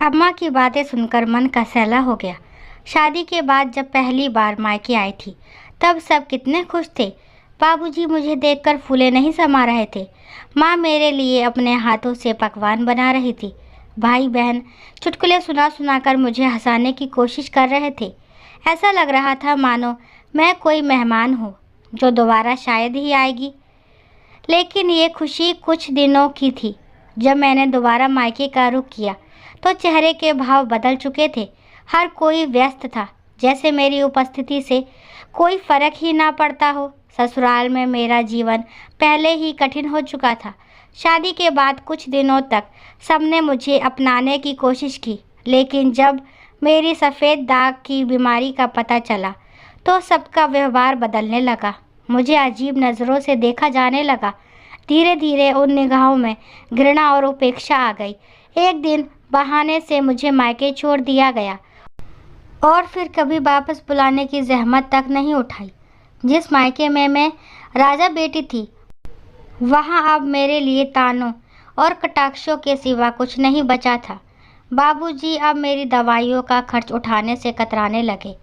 अम्मा की बातें सुनकर मन का सैला हो गया। शादी के बाद जब पहली बार मायके आई थी, तब सब कितने खुश थे। बाबूजी मुझे देखकर फूले नहीं समा रहे थे। माँ मेरे लिए अपने हाथों से पकवान बना रही थी। भाई बहन चुटकुले सुना सुनाकर मुझे हंसाने की कोशिश कर रहे थे। ऐसा लग रहा था मानो मैं कोई मेहमान हूँ जो दोबारा शायद ही आएगी। लेकिन ये खुशी कुछ दिनों की थी। जब मैंने दोबारा मायके का रुख किया तो चेहरे के भाव बदल चुके थे। हर कोई व्यस्त था, जैसे मेरी उपस्थिति से कोई फर्क ही ना पड़ता हो। ससुराल में मेरा जीवन पहले ही कठिन हो चुका था। शादी के बाद कुछ दिनों तक सबने मुझे अपनाने की कोशिश की, लेकिन जब मेरी सफ़ेद दाग की बीमारी का पता चला तो सबका व्यवहार बदलने लगा। मुझे अजीब नज़रों से देखा जाने लगा। धीरे धीरे उन निगाहों में घृणा और उपेक्षा आ गई। एक दिन बहाने से मुझे मायके छोड़ दिया गया और फिर कभी वापस बुलाने की जहमत तक नहीं उठाई। जिस मायके में मैं राजा बेटी थी, वहाँ अब मेरे लिए तानों और कटाक्षों के सिवा कुछ नहीं बचा था। बाबूजी अब मेरी दवाइयों का खर्च उठाने से कतराने लगे।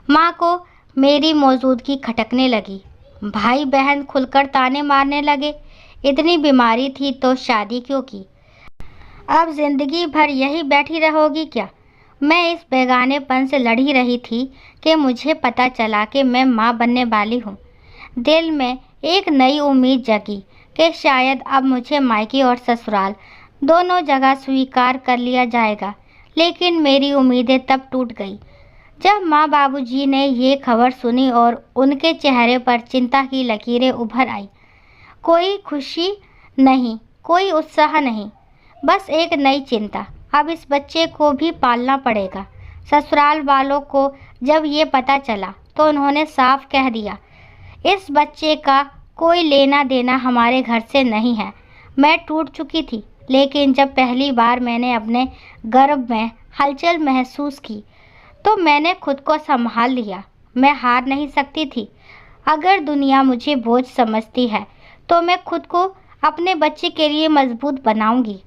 माँ को मेरी मौजूदगी खटकने लगी। भाई बहन खुलकर ताने मारने लगे। इतनी बीमारी थी तो शादी क्यों की? अब जिंदगी भर यही बैठी रहोगी क्या? मैं इस बेगानेपन से लड़ ही रही थी कि मुझे पता चला कि मैं माँ बनने वाली हूँ। दिल में एक नई उम्मीद जगी कि शायद अब मुझे मायके और ससुराल दोनों जगह स्वीकार कर लिया जाएगा। लेकिन मेरी उम्मीदें तब टूट गई जब माँ बाबूजी ने ये खबर सुनी और उनके चेहरे पर चिंता की लकीरें उभर आई। कोई खुशी नहीं, कोई उत्साह नहीं, बस एक नई चिंता। अब इस बच्चे को भी पालना पड़ेगा। ससुराल वालों को जब ये पता चला तो उन्होंने साफ कह दिया, इस बच्चे का कोई लेना देना हमारे घर से नहीं है। मैं टूट चुकी थी, लेकिन जब पहली बार मैंने अपने गर्भ में हलचल महसूस की तो मैंने खुद को संभाल लिया। मैं हार नहीं सकती थी। अगर दुनिया मुझे बोझ समझती है तो मैं खुद को अपने बच्चे के लिए मजबूत बनाऊंगी।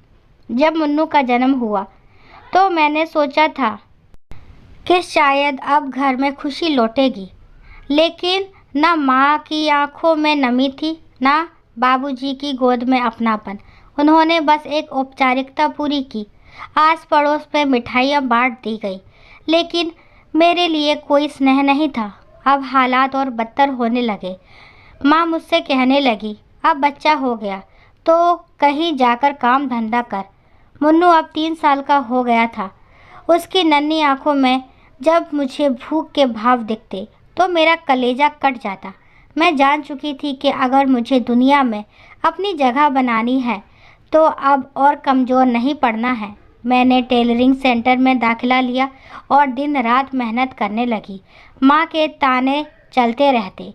जब मुन्नू का जन्म हुआ तो मैंने सोचा था कि शायद अब घर में खुशी लौटेगी, लेकिन न माँ की आंखों में नमी थी, न बाबूजी की गोद में अपनापन। उन्होंने बस एक औपचारिकता पूरी की। आस पड़ोस में मिठाइयाँ बांट दी गई, लेकिन मेरे लिए कोई स्नेह नहीं था। अब हालात और बदतर होने लगे। माँ मुझसे कहने लगी, अब बच्चा हो गया तो कहीं जाकर काम धंधा कर। मुन्नू अब 3 साल का हो गया था। उसकी नन्ही आंखों में जब मुझे भूख के भाव दिखते तो मेरा कलेजा कट जाता। मैं जान चुकी थी कि अगर मुझे दुनिया में अपनी जगह बनानी है तो अब और कमज़ोर नहीं पड़ना है। मैंने टेलरिंग सेंटर में दाखिला लिया और दिन रात मेहनत करने लगी। माँ के ताने चलते रहते,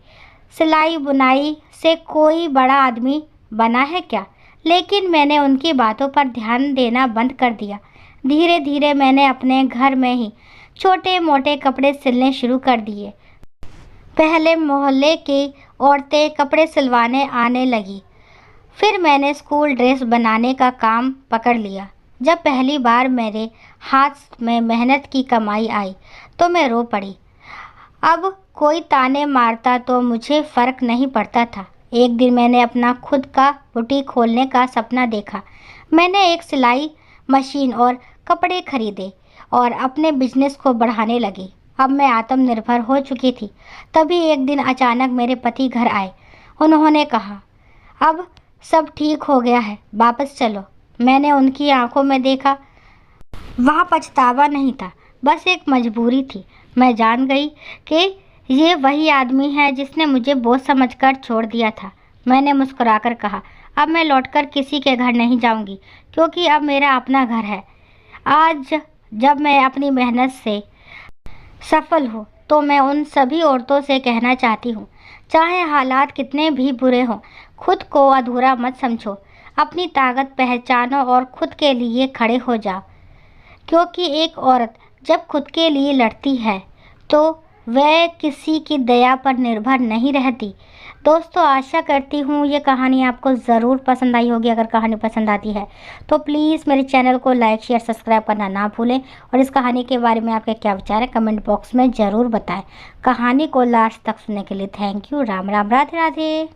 सिलाई बुनाई से कोई बड़ा आदमी बना है क्या? लेकिन मैंने उनकी बातों पर ध्यान देना बंद कर दिया। धीरे धीरे मैंने अपने घर में ही छोटे मोटे कपड़े सिलने शुरू कर दिए। पहले मोहल्ले की औरतें कपड़े सिलवाने आने लगी, फिर मैंने स्कूल ड्रेस बनाने का काम पकड़ लिया। जब पहली बार मेरे हाथ में मेहनत की कमाई आई तो मैं रो पड़ी। अब कोई ताने मारता तो मुझे फ़र्क नहीं पड़ता था। एक दिन मैंने अपना खुद का बुटीक खोलने का सपना देखा। मैंने एक सिलाई मशीन और कपड़े खरीदे और अपने बिजनेस को बढ़ाने लगी। अब मैं आत्मनिर्भर हो चुकी थी। तभी एक दिन अचानक मेरे पति घर आए। उन्होंने कहा, अब सब ठीक हो गया है, वापस चलो। मैंने उनकी आंखों में देखा, वहाँ पछतावा नहीं था, बस एक मजबूरी थी। मैं जान गई कि ये वही आदमी है जिसने मुझे बोझ समझकर छोड़ दिया था। मैंने मुस्कुराकर कहा, अब मैं लौटकर किसी के घर नहीं जाऊंगी, क्योंकि अब मेरा अपना घर है। आज जब मैं अपनी मेहनत से सफल हूँ तो मैं उन सभी औरतों से कहना चाहती हूँ, चाहे हालात कितने भी बुरे हों, खुद को अधूरा मत समझो। अपनी ताकत पहचानो और खुद के लिए खड़े हो जाओ, क्योंकि एक औरत जब खुद के लिए लड़ती है तो वह किसी की दया पर निर्भर नहीं रहती। दोस्तों, आशा करती हूँ ये कहानी आपको ज़रूर पसंद आई होगी। अगर कहानी पसंद आती है तो प्लीज़ मेरे चैनल को लाइक शेयर सब्सक्राइब करना ना भूलें। और इस कहानी के बारे में आपके क्या विचार है कमेंट बॉक्स में ज़रूर बताएं। कहानी को लास्ट तक सुनने के लिए थैंक यू। राम राम, राधे राधे।